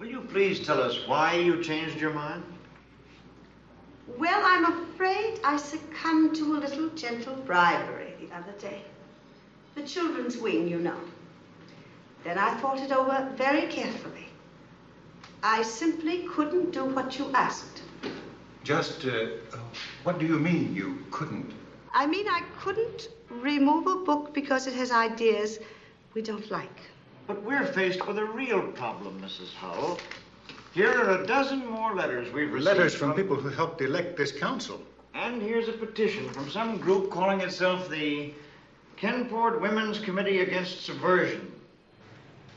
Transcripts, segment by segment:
Will you please tell us why you changed your mind? Well, I'm afraid I succumbed to a little gentle bribery the other day. The children's wing, you know. Then I thought it over very carefully. I simply couldn't do what you asked. Just, what do you mean you couldn't? I mean I couldn't remove a book because it has ideas we don't like. But we're faced with a real problem, Mrs. Hull. Here are a dozen more letters we've received. Letters from people who helped elect this council. And here's a petition from some group calling itself the Kenport Women's Committee Against Subversion.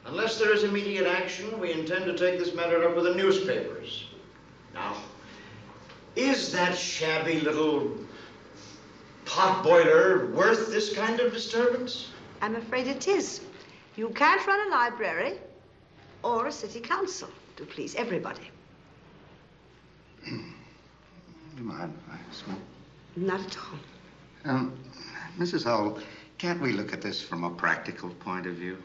Unless there is immediate action, we intend to take this matter up with the newspapers. Now, is that shabby little potboiler worth this kind of disturbance? I'm afraid it is. You can't run a library or a city council to please everybody. Do you mind if I smoke? Not at all. Mrs. Hull, can't we look at this from a practical point of view?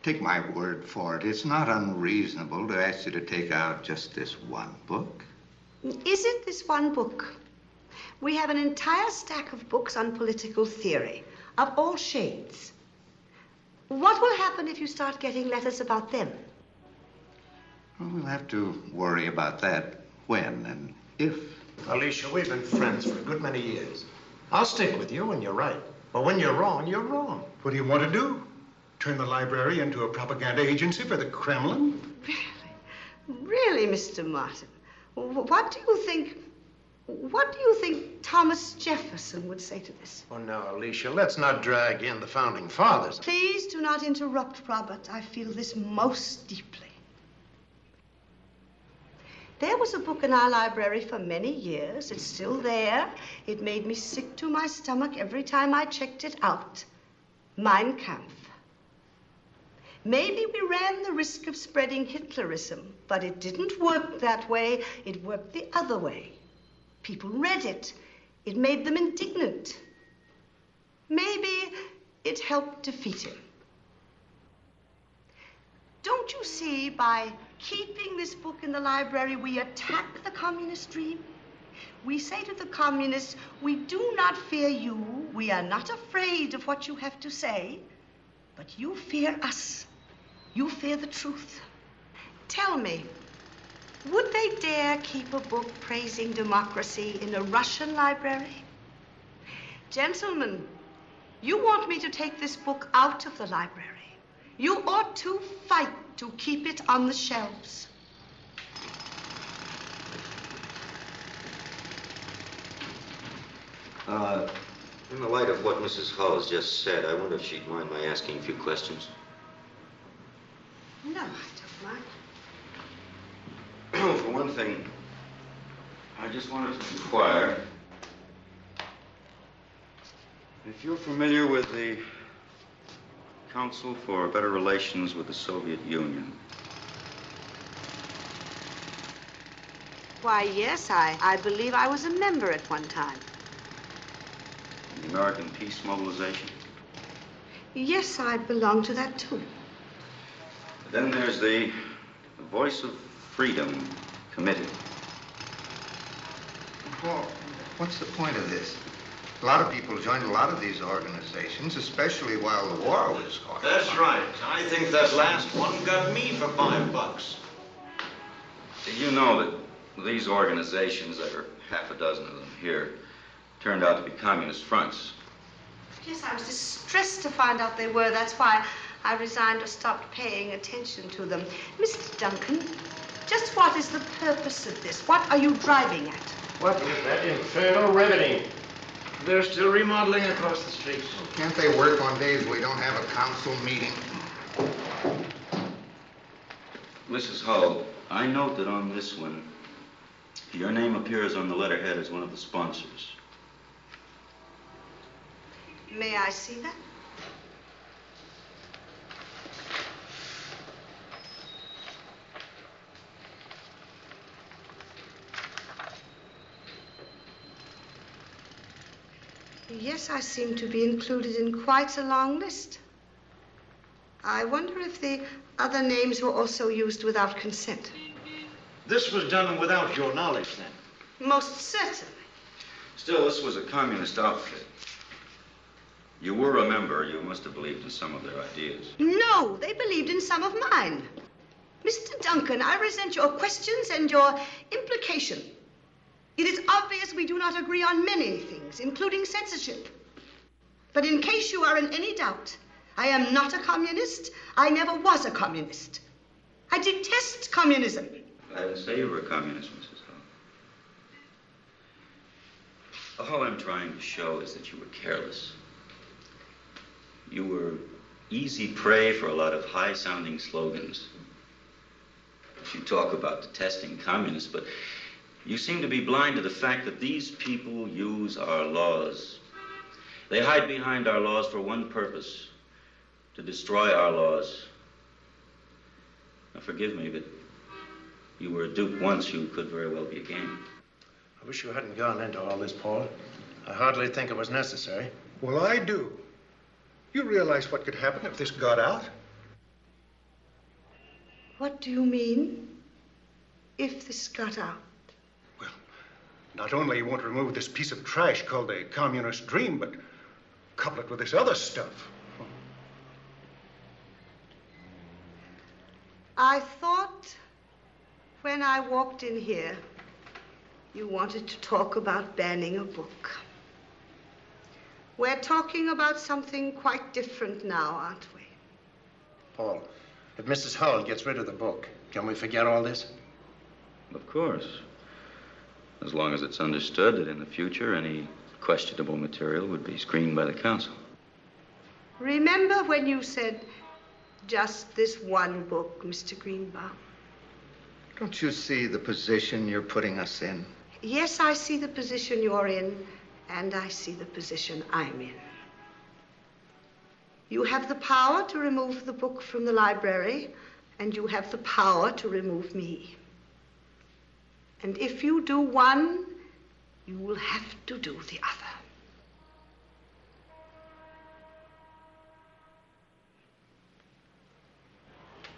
Take my word for it. It's not unreasonable to ask you to take out just this one book. Isn't this one book? We have an entire stack of books on political theory, of all shades. What will happen if you start getting letters about them? Well, we'll have to worry about that when and if. Alicia, we've been friends for a good many years. I'll stick with you when you're right. But when you're wrong, you're wrong. What do you want to do? Turn the library into a propaganda agency for the Kremlin? Really, Mr. Martin, what do you think Thomas Jefferson would say to this? Oh, no, Alicia, let's not drag in the founding fathers. Please do not interrupt, Robert. I feel this most deeply. There was a book in our library for many years. It's still there. It made me sick to my stomach every time I checked it out. Mein Kampf. Maybe we ran the risk of spreading Hitlerism, but it didn't work that way. It worked the other way. People read it. It made them indignant. Maybe it helped defeat him. Don't you see, by keeping this book in the library, we attack the communist dream? We say to the communists, we do not fear you. We are not afraid of what you have to say, but you fear us. You fear the truth. Tell me, would they dare keep a book praising democracy in a Russian library? Gentlemen, you want me to take this book out of the library. You ought to fight to keep it on the shelves. In the light of what Mrs. Hull has just said, I wonder if she'd mind my asking a few questions. No, I don't mind. For one thing, I just wanted to inquire if you're familiar with the Council for Better Relations with the Soviet Union. Why, yes, I believe I was a member at one time. The American Peace Mobilization? Yes, I belong to that, too. Then there's the Voice of Freedom Committee. Well, what's the point of this? A lot of people joined a lot of these organizations, especially while the war was going on. That's right. I think that last one got me for $5. You know that these organizations, there are half a dozen of them here, turned out to be communist fronts. Yes, I was distressed to find out they were. That's why I resigned or stopped paying attention to them. Mr. Duncan, just what is the purpose of this? What are you driving at? What is that infernal remedy? They're still remodeling across the street. Can't they work on days we don't have a council meeting? Mrs. Hull, I note that on this one, your name appears on the letterhead as one of the sponsors. May I see that? Yes, I seem to be included in quite a long list. I wonder if the other names were also used without consent. This was done without your knowledge, then? Most certainly. Still, this was a communist outfit. You were a member. You must have believed in some of their ideas. No, they believed in some of mine. Mr. Duncan, I resent your questions and your implication. It is obvious we do not agree on many things, including censorship. But in case you are in any doubt, I am not a communist. I never was a communist. I detest communism. I didn't say you were a communist, Mrs. Hull. All I'm trying to show is that you were careless. You were easy prey for a lot of high-sounding slogans. You talk about detesting communists, but you seem to be blind to the fact that these people use our laws. They hide behind our laws for one purpose: to destroy our laws. Now, forgive me, but you were a dupe once. You could very well be again. I wish you hadn't gone into all this, Paul. I hardly think it was necessary. Well, I do. You realize what could happen if this got out? What do you mean, if this got out? Well, not only you won't remove this piece of trash called the communist dream, but couple it with this other stuff. I thought when I walked in here, you wanted to talk about banning a book. We're talking about something quite different now, aren't we? Paul, if Mrs. Hull gets rid of the book, can we forget all this? Of course. As long as it's understood that in the future any questionable material would be screened by the council. Remember when you said, just this one book, Mr. Greenbaum? Don't you see the position you're putting us in? Yes, I see the position you're in, and I see the position I'm in. You have the power to remove the book from the library, and you have the power to remove me. And if you do one, you will have to do the other.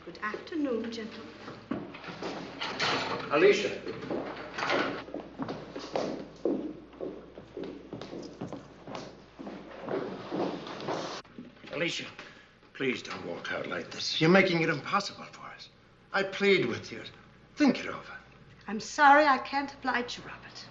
Good afternoon, gentlemen. Alicia. Alicia, please don't walk out like this. You're making it impossible for us. I plead with you. Think it over. I'm sorry I can't oblige you, Robert.